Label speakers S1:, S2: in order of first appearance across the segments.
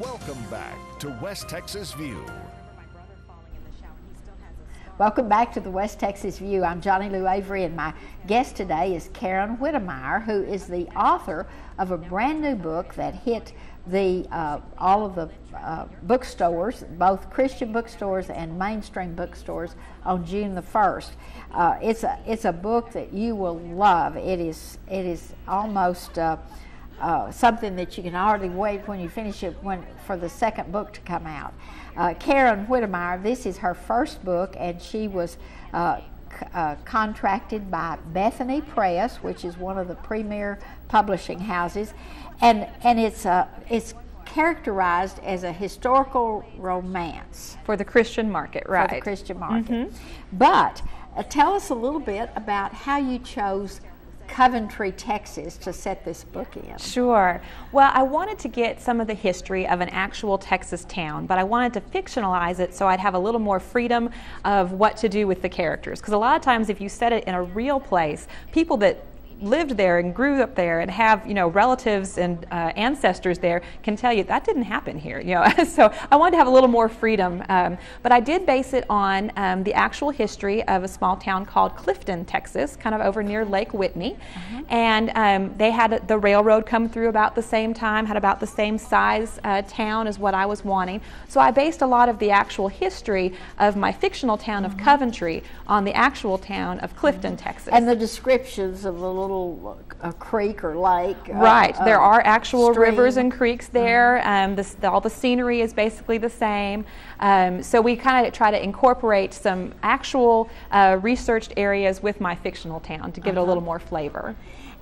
S1: Welcome back to West Texas View.
S2: Welcome back to the West Texas View. I'm Johnny Lou Avery, and my guest today is Karen Whittemire, who is the author of a brand new book that hit all of the bookstores, both Christian bookstores and mainstream bookstores, on June the 1st. It's a book that you will love. It is almost something that you can hardly wait when you finish it for the second book to come out. Karen Whittemire, this is her first book, and she was contracted by Bethany Press, which is one of the premier publishing houses, and it's characterized as a historical romance
S3: for the Christian market, right?
S2: For the Christian market. But tell us a little bit about how you chose Coventry, Texas, to set this book in.
S3: Sure. Well, I wanted to get some of the history of an actual Texas town, but I wanted to fictionalize it so I'd have a little more freedom of what to do with the characters. Because a lot of times if you set it in a real place, people that lived there and grew up there and have, relatives and ancestors there can tell you that didn't happen here, So I wanted to have a little more freedom, but I did base it on the actual history of a small town called Clifton, Texas, kind of over near Lake Whitney, and they had the railroad come through about the same time, had about the same size town as what I was wanting. So I based a lot of the actual history of my fictional town of Coventry on the actual town of Clifton, Texas.
S2: And the descriptions of the little creek or lake.
S3: Right. There are actual
S2: stream.
S3: Rivers and creeks there. All the scenery is basically the same. So we kind of try to incorporate some actual researched areas with my fictional town to give it a little more flavor.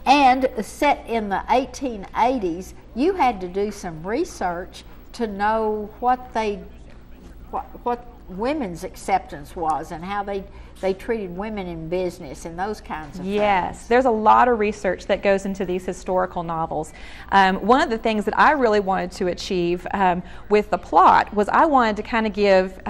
S2: And set in the 1880s, you had to do some research to know what women's acceptance was and how they treated women in business and those kinds of things.
S3: Yes, there's a lot of research that goes into these historical novels. One of the things that I really wanted to achieve with the plot was I wanted to kind of give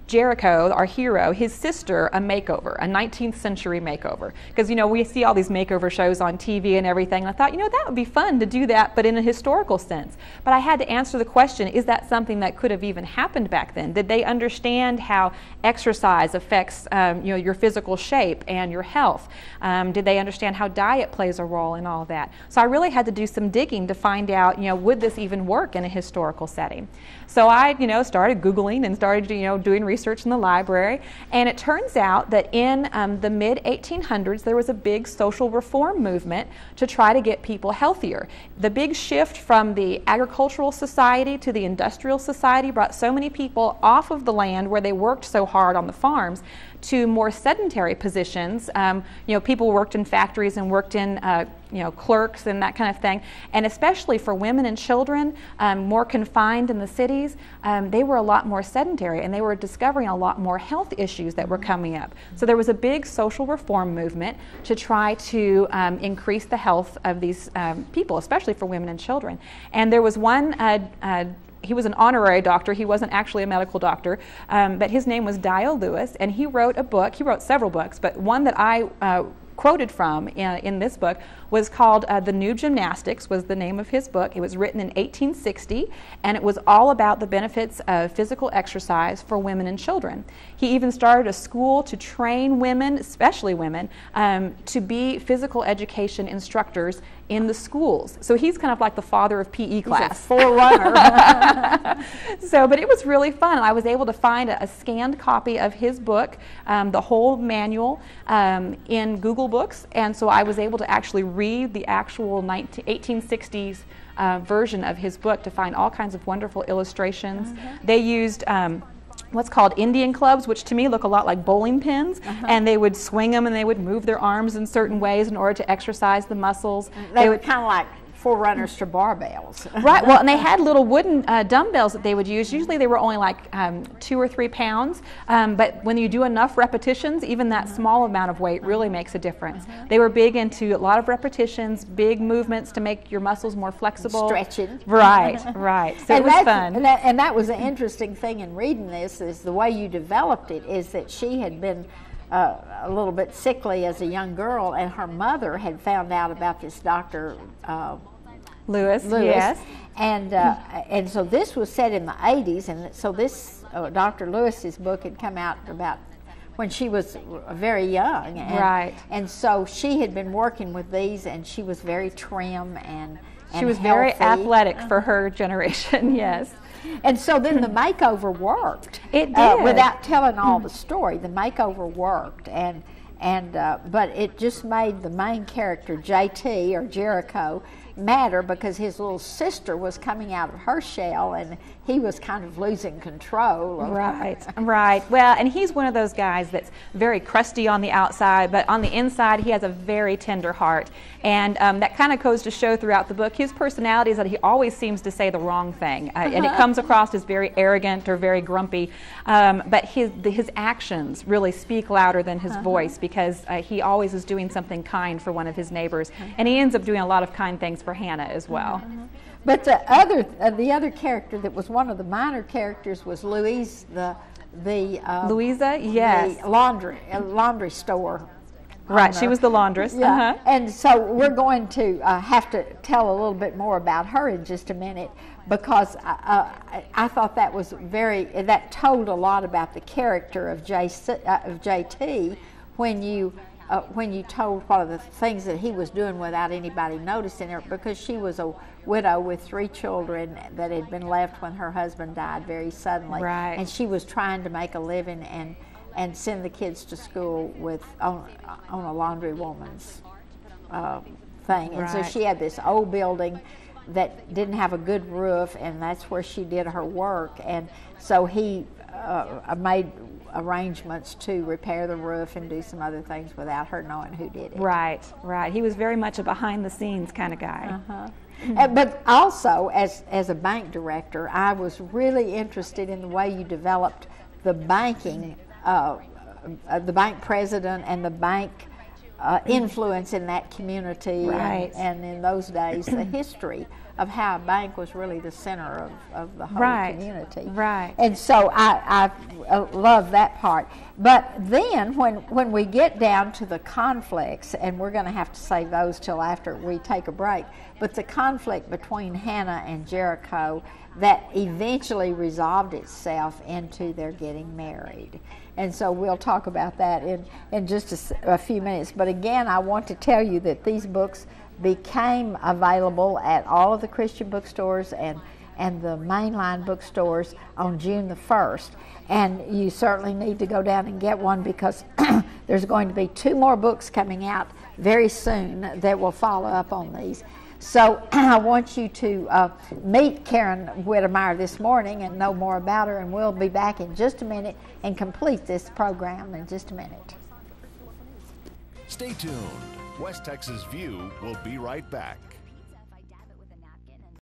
S3: Jericho, our hero, his sister, a makeover, a 19th century makeover. Because, we see all these makeover shows on TV and everything, and I thought, that would be fun to do that, but in a historical sense. But I had to answer the question, is that something that could have even happened back then? Did they understand how exercise affects, your physical shape and your health? Did they understand how diet plays a role in all that? So I really had to do some digging to find out, would this even work in a historical setting? So I, started Googling and started, doing research in the library, and it turns out that in the mid-1800s there was a big social reform movement to try to get people healthier. The big shift from the agricultural society to the industrial society brought so many people off of the land where they worked so hard on the farms to more sedentary positions. People worked in factories and worked in clerks and that kind of thing. And especially for women and children, more confined in the cities, they were a lot more sedentary, and they were discovering a lot more health issues that were coming up. So there was a big social reform movement to try to increase the health of these people, especially for women and children. And there was one he was an honorary doctor. He wasn't actually a medical doctor, but his name was Dio Lewis, and he wrote a book. He wrote several books, but one that I quoted from in this book was called The New Gymnastics, was the name of his book. It was written in 1860, and it was all about the benefits of physical exercise for women and children. He even started a school to train women, especially women, to be physical education instructors in the schools. So he's kind of like the father of PE class.
S2: He's a forerunner.
S3: But it was really fun. I was able to find a scanned copy of his book, the whole manual, in Google Books, and so I was able to actually read the actual 1860s version of his book to find all kinds of wonderful illustrations. They used what's called Indian clubs, which to me look a lot like bowling pins, and they would swing them and they would move their arms in certain ways in order to exercise the muscles.
S2: They were kind of like forerunners to barbells.
S3: Right, well, and they had little wooden dumbbells that they would use. Usually they were only like 2 or 3 pounds, but when you do enough repetitions, even that small amount of weight really makes a difference. They were big into a lot of repetitions, big movements to make your muscles more flexible.
S2: Stretching.
S3: Right, right. So it was fun.
S2: And that was an interesting thing in reading this, is the way you developed it, is that she had been a little bit sickly as a young girl, and her mother had found out about this doctor,
S3: Lewis, yes.
S2: And so this was set in the 80s, and so this Dr. Lewis's book had come out about when she was very young.
S3: Right.
S2: And so she had been working with these, and she was very trim and
S3: she was
S2: healthy.
S3: Very athletic for her generation, yes.
S2: And so then the makeover worked.
S3: It did.
S2: Without telling all the story, the makeover worked, but it just made the main character, JT, or Jericho, matter because his little sister was coming out of her shell and he was kind of losing control.
S3: Right. Well, and he's one of those guys that's very crusty on the outside, but on the inside he has a very tender heart. And that kind of goes to show throughout the book. His personality is that he always seems to say the wrong thing. And it comes across as very arrogant or very grumpy. But his actions really speak louder than his voice because he always is doing something kind for one of his neighbors. And he ends up doing a lot of kind things for Hannah as well.
S2: But the other character that was one of the minor characters was Louise,
S3: Louisa, yes,
S2: the laundry store.
S3: Right, she was the laundress.
S2: Yeah. And so we're going to have to tell a little bit more about her in just a minute because I thought that told a lot about the character of JT when you told what of the things that he was doing without anybody noticing her, because she was a widow with 3 children that had been left when her husband died very suddenly.
S3: Right.
S2: And she was trying to make a living and send the kids to school on a laundry woman's thing. And so she had this old building that didn't have a good roof, and that's where she did her work. And so he made arrangements to repair the roof and do some other things without her knowing who did it.
S3: Right. He was very much a behind-the-scenes kind of guy.
S2: But also, as a bank director, I was really interested in the way you developed the banking, the bank president and the bank influence in that community, and in those days, the history of how a bank was really the center of the whole community.
S3: Right.
S2: And so I love that part. But then when we get down to the conflicts, and we're going to have to save those till after we take a break, but the conflict between Hannah and Jericho that eventually resolved itself into their getting married. And so we'll talk about that in just a few minutes. But again, I want to tell you that these books became available at all of the Christian bookstores and the mainline bookstores on June the 1st. And you certainly need to go down and get one because there's going to be 2 more books coming out very soon that will follow up on these. So I want you to meet Karen Whittemire this morning and know more about her, and we'll be back in just a minute and complete this program in just a minute.
S1: Stay tuned. West Texas View will be right back.